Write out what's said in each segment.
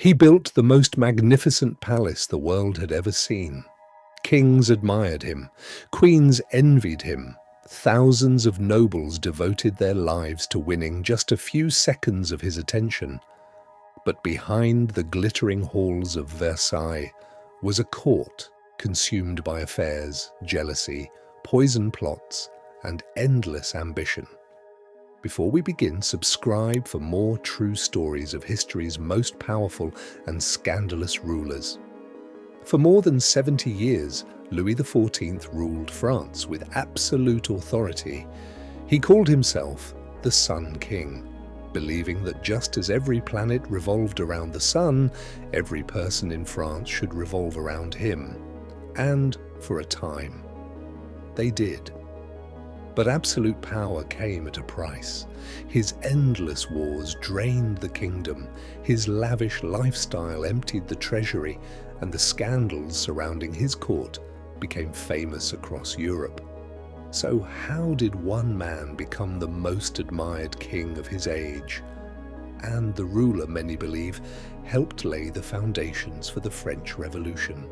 He built the most magnificent palace the world had ever seen. Kings admired him, queens envied him, thousands of nobles devoted their lives to winning just a few seconds of his attention. But behind the glittering halls of Versailles was a court consumed by affairs, jealousy, poison plots, and endless ambition. Before we begin, subscribe for more true stories of history's most powerful and scandalous rulers. For more than 70 years, Louis XIV ruled France with absolute authority. He called himself the Sun King, believing that just as every planet revolved around the sun, every person in France should revolve around him. And, for a time, they did. But absolute power came at a price. His endless wars drained the kingdom, his lavish lifestyle emptied the treasury, and the scandals surrounding his court became famous across Europe. So how did one man become the most admired king of his age? And the ruler, many believe, helped lay the foundations for the French Revolution.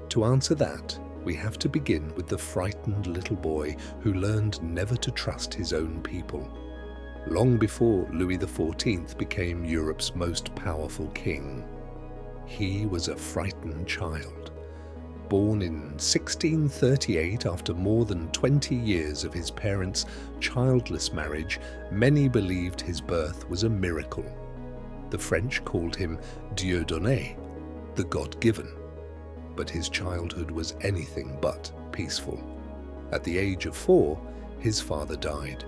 To answer that, we have to begin with the frightened little boy who learned never to trust his own people. Long before Louis XIV became Europe's most powerful king, he was a frightened child. Born in 1638 after more than 20 years of his parents' childless marriage, many believed his birth was a miracle. The French called him Dieu donné, the God-given. But his childhood was anything but peaceful. At the age of 4, his father died,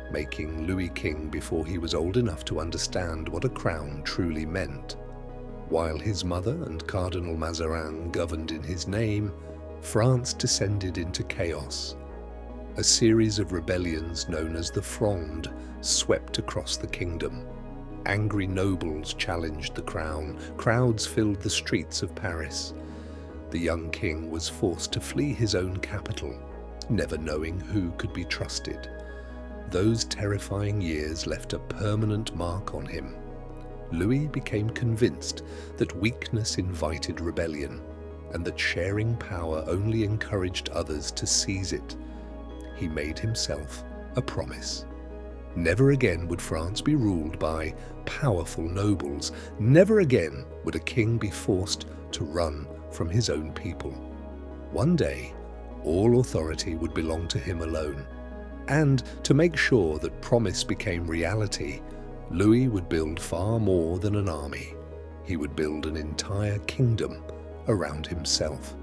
making Louis king before he was old enough to understand what a crown truly meant. While his mother and Cardinal Mazarin governed in his name, France descended into chaos. A series of rebellions known as the Fronde swept across the kingdom. Angry nobles challenged the crown, crowds filled the streets of Paris. The young king was forced to flee his own capital, never knowing who could be trusted. Those terrifying years left a permanent mark on him. Louis became convinced that weakness invited rebellion, and that sharing power only encouraged others to seize it. He made himself a promise. Never again would France be ruled by powerful nobles. Never again would a king be forced to run from his own people. One day, all authority would belong to him alone. And to make sure that promise became reality, Louis would build far more than an army. He would build an entire kingdom around himself.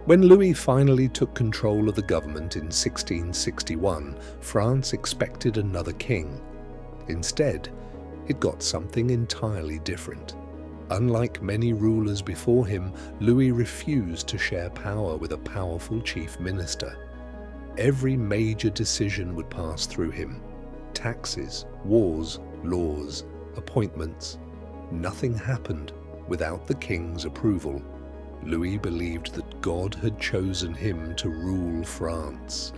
When Louis finally took control of the government in 1661, France expected another king. Instead, it got something entirely different. Unlike many rulers before him, Louis refused to share power with a powerful chief minister. Every major decision would pass through him. Taxes, wars, laws, appointments. Nothing happened without the king's approval. Louis believed that God had chosen him to rule France.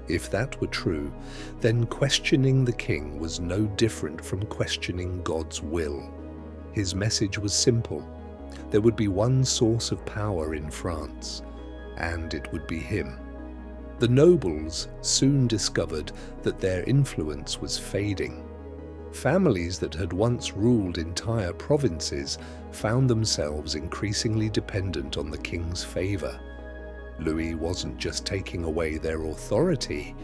If that were true, then questioning the king was no different from questioning God's will. His message was simple. There would be one source of power in France, and it would be him. The nobles soon discovered that their influence was fading. Families that had once ruled entire provinces found themselves increasingly dependent on the king's favor. Louis wasn't just taking away their authority,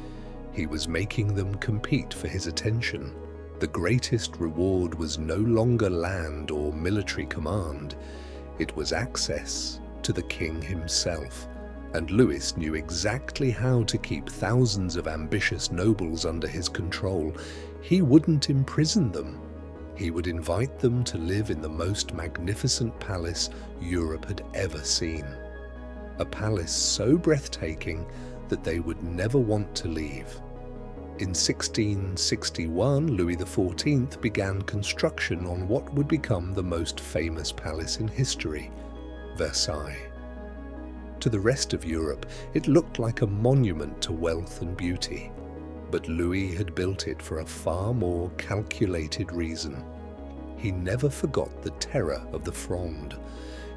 he was making them compete for his attention. The greatest reward was no longer land or military command. It was access to the king himself. And Louis knew exactly how to keep thousands of ambitious nobles under his control. He wouldn't imprison them. He would invite them to live in the most magnificent palace Europe had ever seen. A palace so breathtaking that they would never want to leave. In 1661, Louis XIV began construction on what would become the most famous palace in history, Versailles. To the rest of Europe, it looked like a monument to wealth and beauty. But Louis had built it for a far more calculated reason. he never forgot the terror of the Fronde.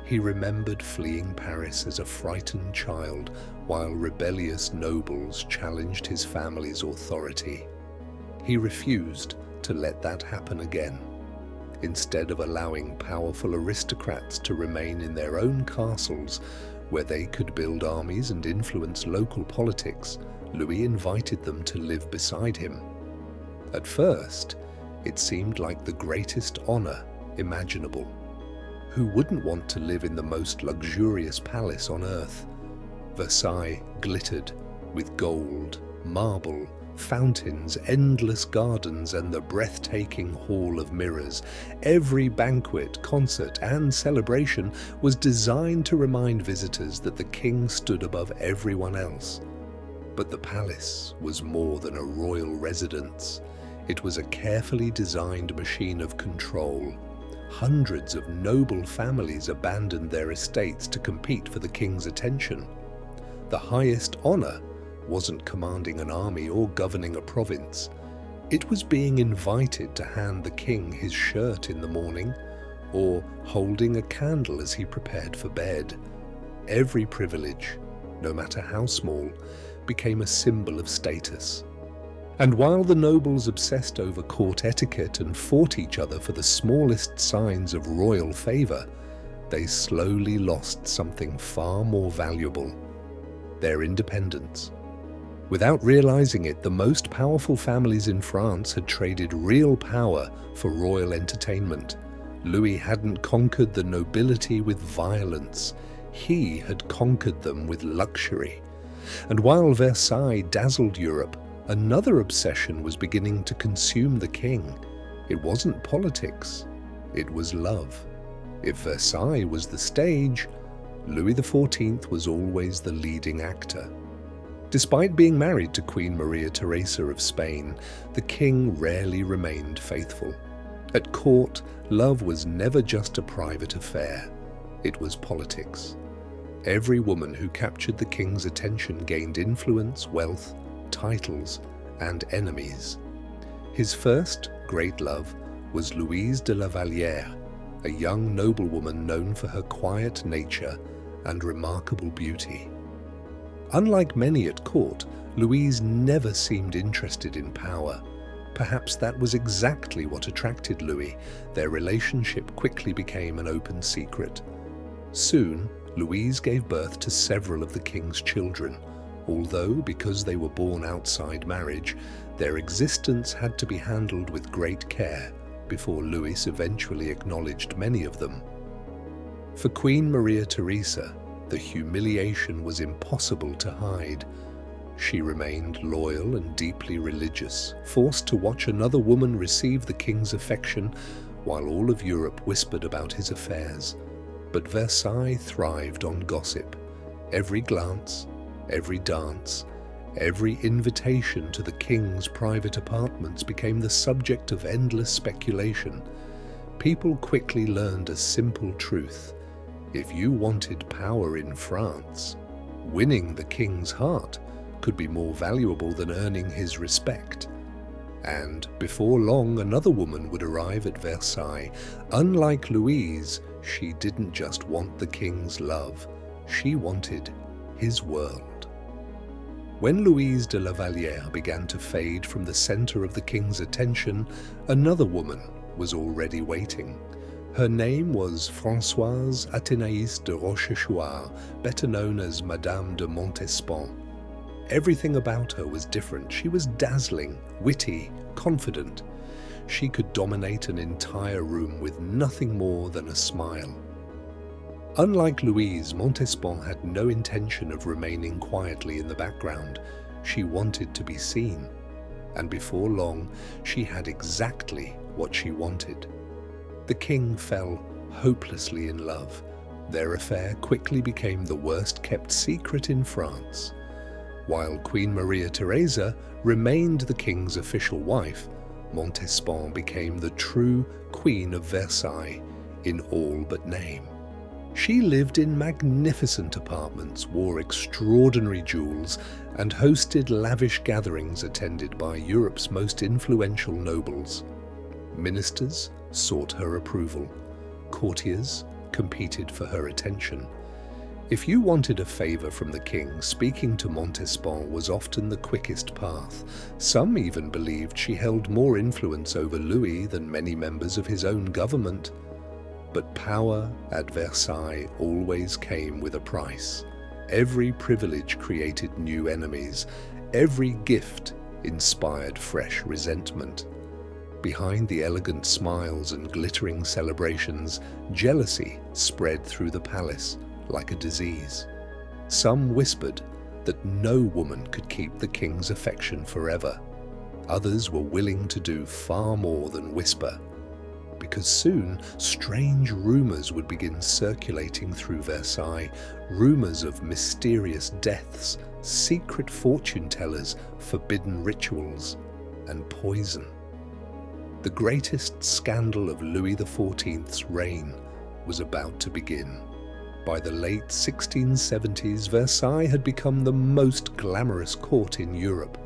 He remembered fleeing Paris as a frightened child while rebellious nobles challenged his family's authority. He refused to let that happen again. Instead of allowing powerful aristocrats to remain in their own castles, where they could build armies and influence local politics, Louis invited them to live beside him. At first, it seemed like the greatest honor imaginable. Who wouldn't want to live in the most luxurious palace on earth? Versailles glittered with gold, marble, fountains, endless gardens, and the breathtaking Hall of Mirrors. Every banquet, concert, and celebration was designed to remind visitors that the king stood above everyone else. But the palace was more than a royal residence. It was a carefully designed machine of control. Hundreds of noble families abandoned their estates to compete for the king's attention. The highest honor wasn't commanding an army or governing a province. It was being invited to hand the king his shirt in the morning, or holding a candle as he prepared for bed. Every privilege, no matter how small, became a symbol of status. And while the nobles obsessed over court etiquette and fought each other for the smallest signs of royal favor, they slowly lost something far more valuable: their independence. Without realizing it, the most powerful families in France had traded real power for royal entertainment. Louis hadn't conquered the nobility with violence. He had conquered them with luxury. And while Versailles dazzled Europe, another obsession was beginning to consume the king. It wasn't politics, it was love. If Versailles was the stage, Louis XIV was always the leading actor. Despite being married to Queen Maria Theresa of Spain, the king rarely remained faithful. At court, love was never just a private affair. It was politics. Every woman who captured the king's attention gained influence, wealth, titles, and enemies. His first great love was Louise de la Vallière, a young noblewoman known for her quiet nature and remarkable beauty. Unlike many at court, Louise never seemed interested in power. Perhaps that was exactly what attracted Louis. Their relationship quickly became an open secret. Soon, Louise gave birth to several of the king's children, although, because they were born outside marriage, their existence had to be handled with great care before Louis eventually acknowledged many of them. For Queen Maria Theresa, the humiliation was impossible to hide. She remained loyal and deeply religious, forced to watch another woman receive the king's affection while all of Europe whispered about his affairs. But Versailles thrived on gossip. Every glance, every dance, every invitation to the king's private apartments became the subject of endless speculation. People quickly learned a simple truth: if you wanted power in France, winning the king's heart could be more valuable than earning his respect. And before long, another woman would arrive at Versailles. Unlike Louise, she didn't just want the king's love, she wanted his world. When Louise de la Vallière began to fade from the center of the king's attention, another woman was already waiting. Her name was Françoise Athénaïs de Rochechouart, better known as Madame de Montespan. Everything about her was different. She was dazzling, witty, confident. She could dominate an entire room with nothing more than a smile. Unlike Louise, Montespan had no intention of remaining quietly in the background. She wanted to be seen. And before long, she had exactly what she wanted. The king fell hopelessly in love. Their affair quickly became the worst-kept secret in France. While Queen Maria Theresa remained the king's official wife, Montespan became the true Queen of Versailles in all but name. She lived in magnificent apartments, wore extraordinary jewels, and hosted lavish gatherings attended by Europe's most influential nobles. Ministers, sought her approval. Courtiers competed for her attention. If you wanted a favor from the king, speaking to Montespan was often the quickest path. Some even believed she held more influence over Louis than many members of his own government. But power at Versailles always came with a price. Every privilege created new enemies. Every gift inspired fresh resentment. Behind the elegant smiles and glittering celebrations, jealousy spread through the palace like a disease. Some whispered that no woman could keep the king's affection forever. Others were willing to do far more than whisper, because soon strange rumors would begin circulating through Versailles, rumors of mysterious deaths, secret fortune tellers, forbidden rituals, and poison. The greatest scandal of Louis XIV's reign was about to begin. By the late 1670s, Versailles had become the most glamorous court in Europe.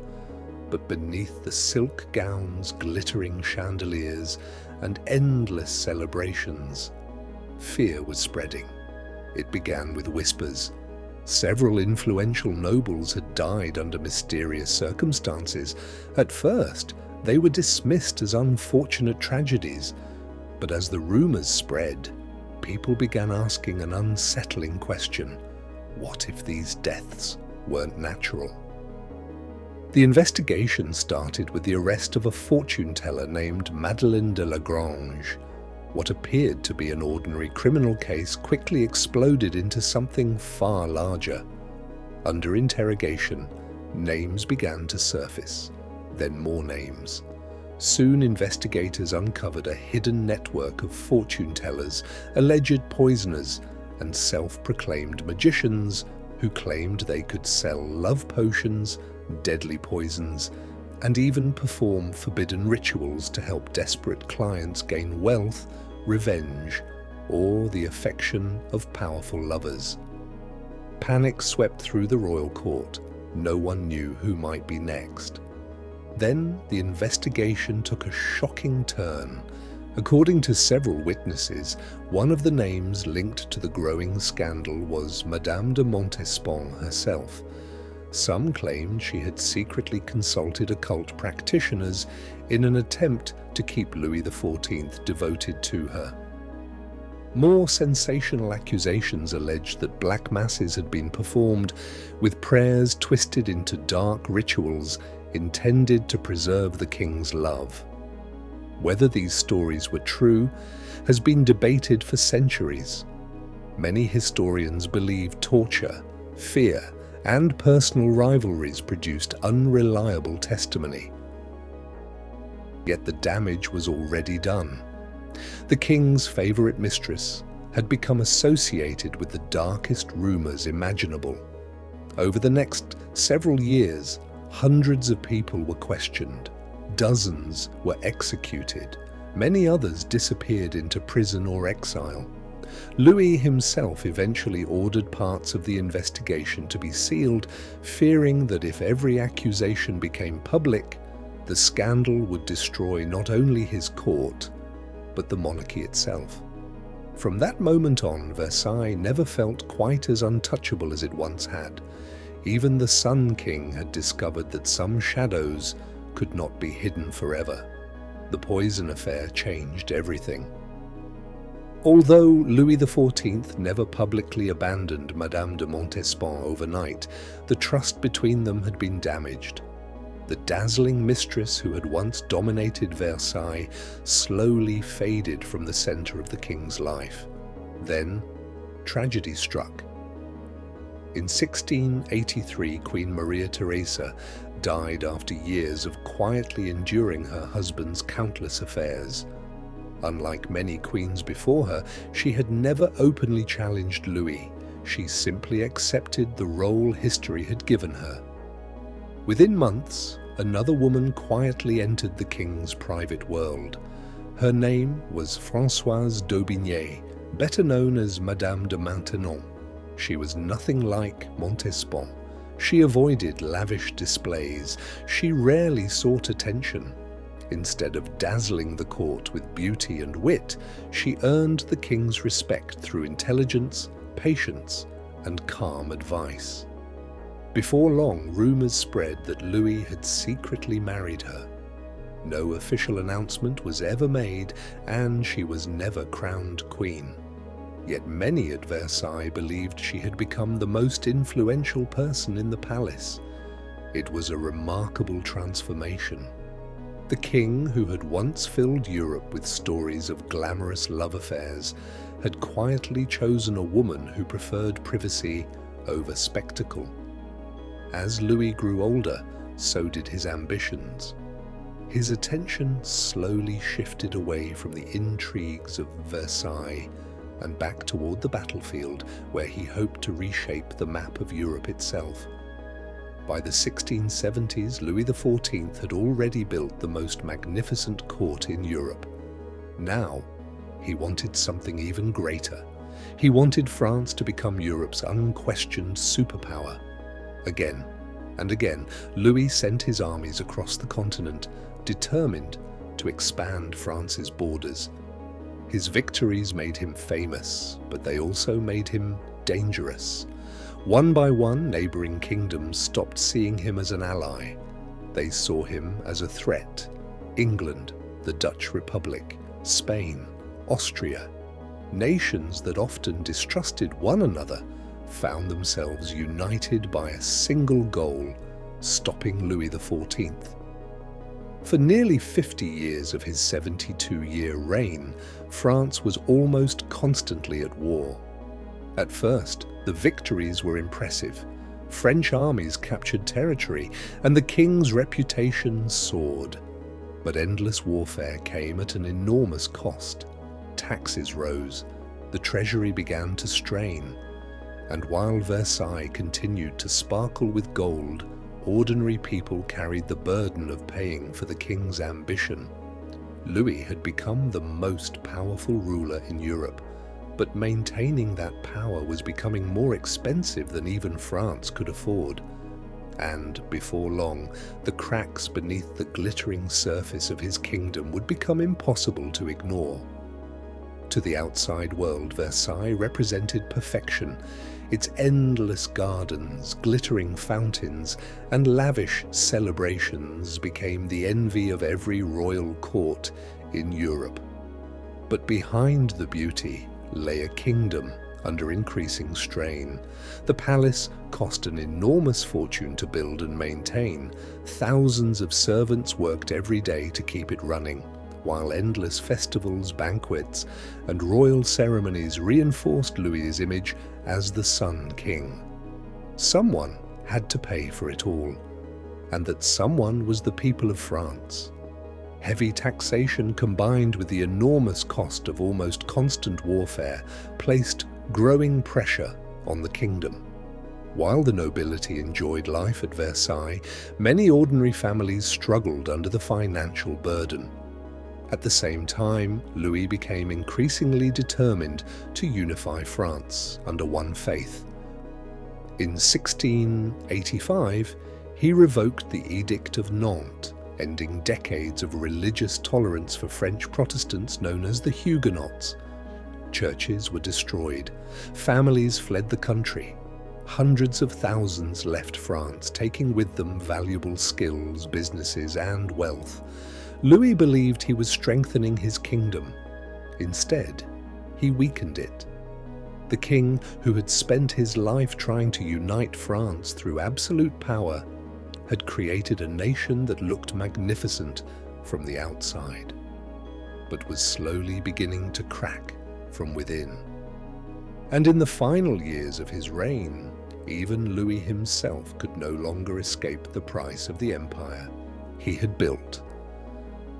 But beneath the silk gowns, glittering chandeliers, and endless celebrations, fear was spreading. It began with whispers. Several influential nobles had died under mysterious circumstances. At first, they were dismissed as unfortunate tragedies, but as the rumors spread, people began asking an unsettling question: what if these deaths weren't natural? The investigation started with the arrest of a fortune teller named Madeleine de Lagrange. What appeared to be an ordinary criminal case quickly exploded into something far larger. Under interrogation, names began to surface, then more names. Soon investigators uncovered a hidden network of fortune tellers, alleged poisoners, and self-proclaimed magicians who claimed they could sell love potions, deadly poisons, and even perform forbidden rituals to help desperate clients gain wealth, revenge, or the affection of powerful lovers. Panic swept through the royal court. No one knew who might be next. Then the investigation took a shocking turn. According to several witnesses, one of the names linked to the growing scandal was Madame de Montespan herself. Some claimed she had secretly consulted occult practitioners in an attempt to keep Louis XIV devoted to her. More sensational accusations alleged that black masses had been performed, with prayers twisted into dark rituals intended to preserve the king's love. Whether these stories were true has been debated for centuries. Many historians believe torture, fear, and personal rivalries produced unreliable testimony. Yet the damage was already done. The king's favorite mistress had become associated with the darkest rumors imaginable. Over the next several years, hundreds of people were questioned. Dozens were executed. Many others disappeared into prison or exile. Louis himself eventually ordered parts of the investigation to be sealed, fearing that if every accusation became public, the scandal would destroy not only his court, but the monarchy itself. From that moment on, Versailles never felt quite as untouchable as it once had. Even the Sun King had discovered that some shadows could not be hidden forever. The poison affair changed everything. Although Louis XIV never publicly abandoned Madame de Montespan overnight, the trust between them had been damaged. The dazzling mistress who had once dominated Versailles slowly faded from the center of the king's life. Then, tragedy struck. In 1683, Queen Maria Theresa died after years of quietly enduring her husband's countless affairs. Unlike many queens before her, she had never openly challenged Louis. She simply accepted the role history had given her. Within months, another woman quietly entered the king's private world. Her name was Françoise d'Aubigné, better known as Madame de Maintenon. She was nothing like Montespan. She avoided lavish displays. She rarely sought attention. Instead of dazzling the court with beauty and wit, she earned the king's respect through intelligence, patience, and calm advice. Before long, rumors spread that Louis had secretly married her. No official announcement was ever made, and she was never crowned queen. Yet many at Versailles believed she had become the most influential person in the palace. It was a remarkable transformation. The king, who had once filled Europe with stories of glamorous love affairs, had quietly chosen a woman who preferred privacy over spectacle. As Louis grew older, so did his ambitions. His attention slowly shifted away from the intrigues of Versailles and back toward the battlefield, where he hoped to reshape the map of Europe itself. By the 1670s, Louis XIV had already built the most magnificent court in Europe. Now, he wanted something even greater. He wanted France to become Europe's unquestioned superpower. Again and again, Louis sent his armies across the continent, determined to expand France's borders. His victories made him famous, but they also made him dangerous. One by one, neighboring kingdoms stopped seeing him as an ally. They saw him as a threat. England, the Dutch Republic, Spain, Austria. Nations that often distrusted one another found themselves united by a single goal: stopping Louis XIV. For nearly 50 years of his 72-year reign, France was almost constantly at war. At first, the victories were impressive. French armies captured territory, and the king's reputation soared. But endless warfare came at an enormous cost. Taxes rose, the treasury began to strain, and while Versailles continued to sparkle with gold, ordinary people carried the burden of paying for the king's ambition. Louis had become the most powerful ruler in Europe, but maintaining that power was becoming more expensive than even France could afford. And before long, the cracks beneath the glittering surface of his kingdom would become impossible to ignore. To the outside world, Versailles represented perfection. Its endless gardens, glittering fountains, and lavish celebrations became the envy of every royal court in Europe. But behind the beauty lay a kingdom under increasing strain. The palace cost an enormous fortune to build and maintain. Thousands of servants worked every day to keep it running, while endless festivals, banquets, and royal ceremonies reinforced Louis's image as the Sun King. Someone had to pay for it all, and that someone was the people of France. Heavy taxation combined with the enormous cost of almost constant warfare placed growing pressure on the kingdom. While the nobility enjoyed life at Versailles, many ordinary families struggled under the financial burden. At the same time, Louis became increasingly determined to unify France under one faith. In 1685, he revoked the Edict of Nantes, ending decades of religious tolerance for French Protestants known as the Huguenots. Churches were destroyed, families fled the country. Hundreds of thousands left France, taking with them valuable skills, businesses, and wealth. Louis believed he was strengthening his kingdom. Instead, he weakened it. The king, who had spent his life trying to unite France through absolute power, had created a nation that looked magnificent from the outside, but was slowly beginning to crack from within. And in the final years of his reign, even Louis himself could no longer escape the price of the empire he had built.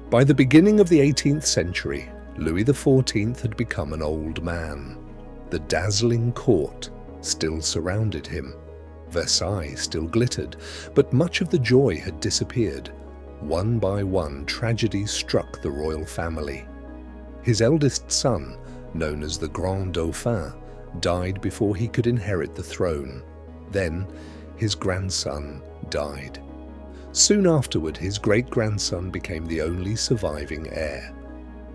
By the beginning of the 18th century, Louis XIV had become an old man. The dazzling court still surrounded him. Versailles still glittered, but much of the joy had disappeared. One by one, tragedy struck the royal family. His eldest son, known as the Grand Dauphin, died before he could inherit the throne. Then, his grandson died. Soon afterward, his great-grandson became the only surviving heir.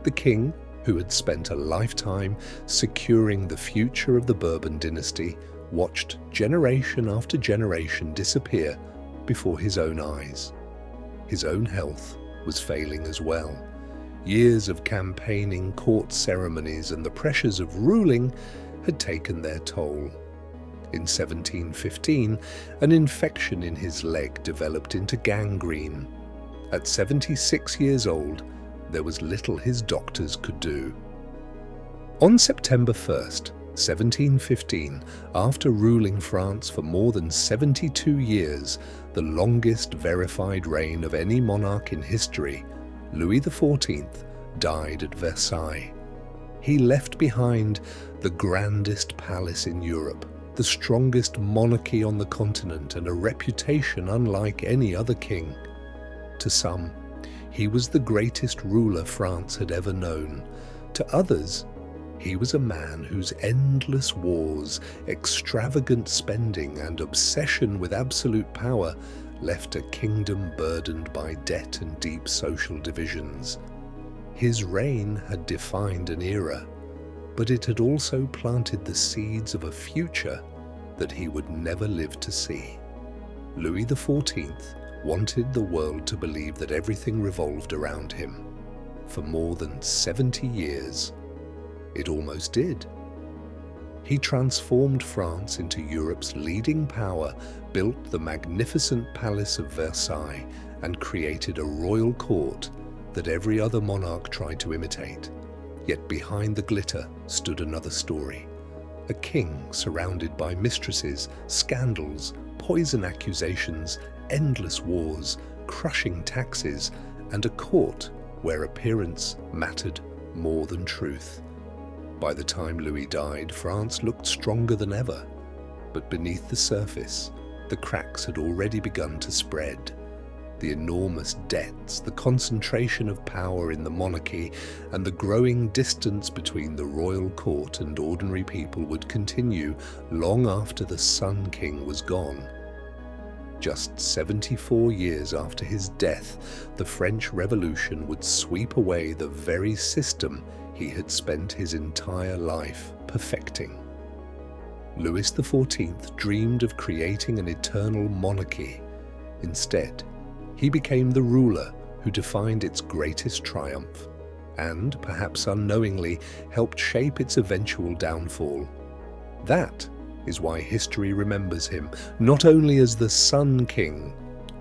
The king, who had spent a lifetime securing the future of the Bourbon dynasty, watched generation after generation disappear before his own eyes. His own health was failing as well. Years of campaigning, court ceremonies, and the pressures of ruling had taken their toll. In 1715, an infection in his leg developed into gangrene. At 76 years old, there was little his doctors could do. On September 1st, 1715, after ruling France for more than 72 years, the longest verified reign of any monarch in history, Louis XIV died at Versailles. He left behind the grandest palace in Europe, the strongest monarchy on the continent, and a reputation unlike any other king. To some, he was the greatest ruler France had ever known. To others, he was a man whose endless wars, extravagant spending, and obsession with absolute power left a kingdom burdened by debt and deep social divisions. His reign had defined an era, but it had also planted the seeds of a future that he would never live to see. Louis XIV wanted the world to believe that everything revolved around him. For more than 70 years, it almost did. He transformed France into Europe's leading power, built the magnificent Palace of Versailles, and created a royal court that every other monarch tried to imitate. Yet behind the glitter stood another story. A king surrounded by mistresses, scandals, poison accusations, endless wars, crushing taxes, and a court where appearance mattered more than truth. By the time Louis died, France looked stronger than ever. But beneath the surface, the cracks had already begun to spread. The enormous debts, the concentration of power in the monarchy, and the growing distance between the royal court and ordinary people would continue long after the Sun King was gone. Just 74 years after his death, the French Revolution would sweep away the very system he had spent his entire life perfecting. Louis XIV dreamed of creating an eternal monarchy. Instead, he became the ruler who defined its greatest triumph, and, perhaps unknowingly, helped shape its eventual downfall. That is why history remembers him, not only as the Sun King,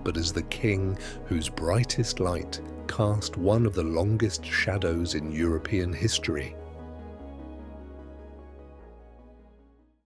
but as the king whose brightest light cast one of the longest shadows in European history.